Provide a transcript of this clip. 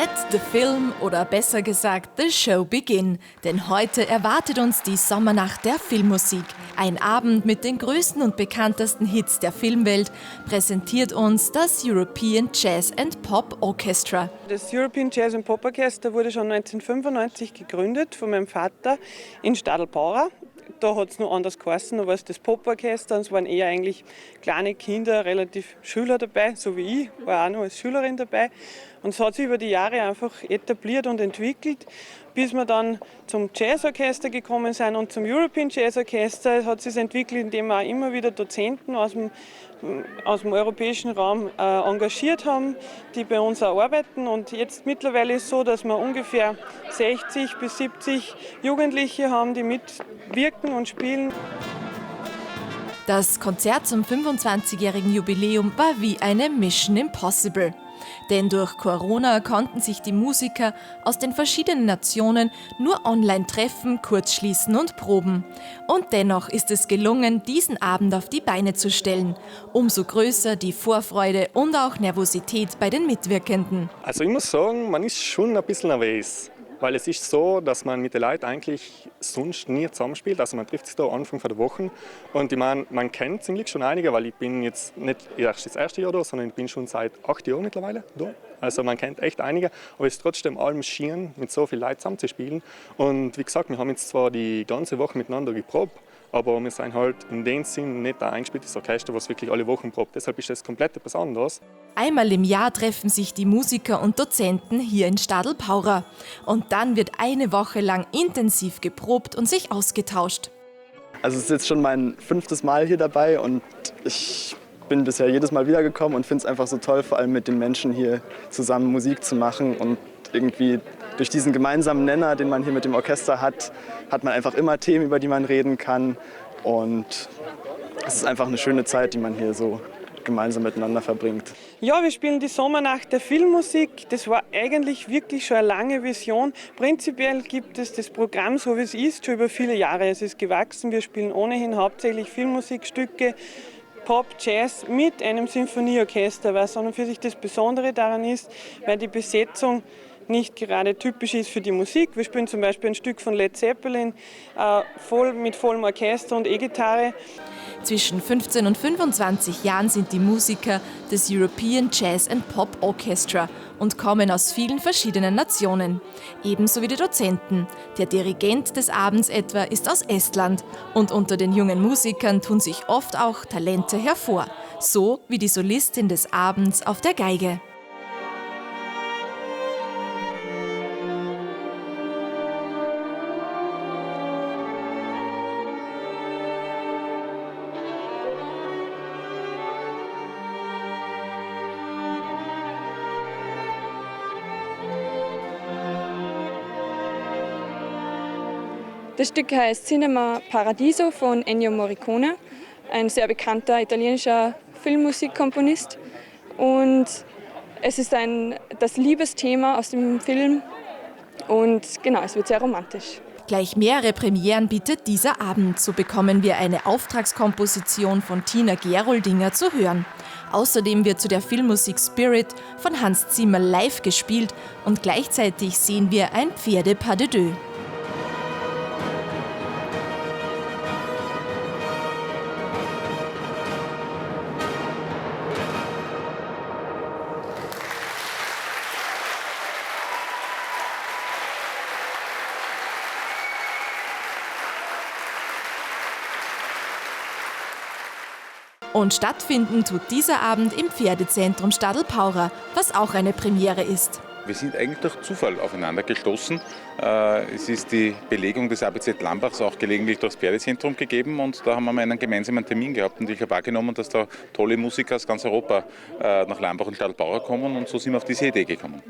Let the film oder besser gesagt the show begin. Denn heute erwartet uns die Sommernacht der Filmmusik. Ein Abend mit den größten und bekanntesten Hits der Filmwelt präsentiert uns das European Jazz and Pop Orchestra. Das European Jazz and Pop Orchestra wurde schon 1995 gegründet von meinem Vater in Stadl-Paura. Da hat es noch anders geheißen, da war es das Poporchester und es waren eher eigentlich kleine Kinder, relativ Schüler dabei, so wie ich, war auch noch als Schülerin dabei. Und es hat sich über die Jahre einfach etabliert und entwickelt, bis wir dann zum Jazzorchester gekommen sind und zum European Jazz Orchester hat es sich entwickelt, indem wir auch immer wieder Dozenten aus dem europäischen Raum engagiert haben, die bei uns auch arbeiten. Und jetzt mittlerweile ist es so, dass wir ungefähr 60 bis 70 Jugendliche haben, die mitwirken und spielen. Das Konzert zum 25-jährigen Jubiläum war wie eine Mission Impossible. Denn durch Corona konnten sich die Musiker aus den verschiedenen Nationen nur online treffen, kurzschließen und proben. Und dennoch ist es gelungen, diesen Abend auf die Beine zu stellen. Umso größer die Vorfreude und auch Nervosität bei den Mitwirkenden. Also ich muss sagen, man ist schon ein bisschen nervös. Weil es ist so, dass man mit den Leuten eigentlich sonst nie zusammenspielt. Also man trifft sich da Anfang der Woche. Und ich meine, man kennt zum Glück schon einige, weil ich bin jetzt nicht erst das erste Jahr da, sondern ich bin schon seit 8 Jahren mittlerweile da. Also man kennt echt einige, aber es ist trotzdem allem schieren, mit so vielen Leuten zusammenzuspielen. Und wie gesagt, wir haben jetzt zwar die ganze Woche miteinander geprobt, aber wir sind halt in dem Sinn nicht ein eingespieltes Orchester, was wirklich alle Wochen probt. Deshalb ist das komplett etwas anderes. Einmal im Jahr treffen sich die Musiker und Dozenten hier in Stadl-Paura. Und dann wird eine Woche lang intensiv geprobt und sich ausgetauscht. Also es ist jetzt schon mein 5. Mal hier dabei und ich bin bisher jedes Mal wiedergekommen und finde es einfach so toll, vor allem mit den Menschen hier zusammen Musik zu machen und irgendwie durch diesen gemeinsamen Nenner, den man hier mit dem Orchester hat, hat man einfach immer Themen, über die man reden kann und es ist einfach eine schöne Zeit, die man hier so gemeinsam miteinander verbringt. Ja, wir spielen die Sommernacht der Filmmusik. Das war eigentlich wirklich schon eine lange Vision. Prinzipiell gibt es das Programm, so wie es ist, schon über viele Jahre. Es ist gewachsen. Wir spielen ohnehin hauptsächlich Filmmusikstücke, Pop, Jazz mit einem Sinfonieorchester, was an und für sich das Besondere daran ist, weil die Besetzung nicht gerade typisch ist für die Musik. Wir spielen zum Beispiel ein Stück von Led Zeppelin mit vollem Orchester und E-Gitarre. Zwischen 15 und 25 Jahren sind die Musiker des European Jazz and Pop Orchestra und kommen aus vielen verschiedenen Nationen. Ebenso wie die Dozenten. Der Dirigent des Abends etwa ist aus Estland. Und unter den jungen Musikern tun sich oft auch Talente hervor. So wie die Solistin des Abends auf der Geige. Das Stück heißt Cinema Paradiso von Ennio Morricone, ein sehr bekannter italienischer Filmmusikkomponist. Und es ist das Liebesthema aus dem Film und genau, es wird sehr romantisch. Gleich mehrere Premieren bietet dieser Abend. So bekommen wir eine Auftragskomposition von Tina Geroldinger zu hören. Außerdem wird zu der Filmmusik Spirit von Hans Zimmer live gespielt und gleichzeitig sehen wir ein Pferde-Pas de deux. Und stattfinden tut dieser Abend im Pferdezentrum Stadl-Paura, was auch eine Premiere ist. Wir sind eigentlich durch Zufall aufeinander gestoßen. Es ist die Belegung des ABZ Lambachs auch gelegentlich durchs Pferdezentrum gegeben und da haben wir mal einen gemeinsamen Termin gehabt und ich habe wahrgenommen, dass da tolle Musiker aus ganz Europa nach Lambach und Stadl-Paura kommen und so sind wir auf diese Idee gekommen.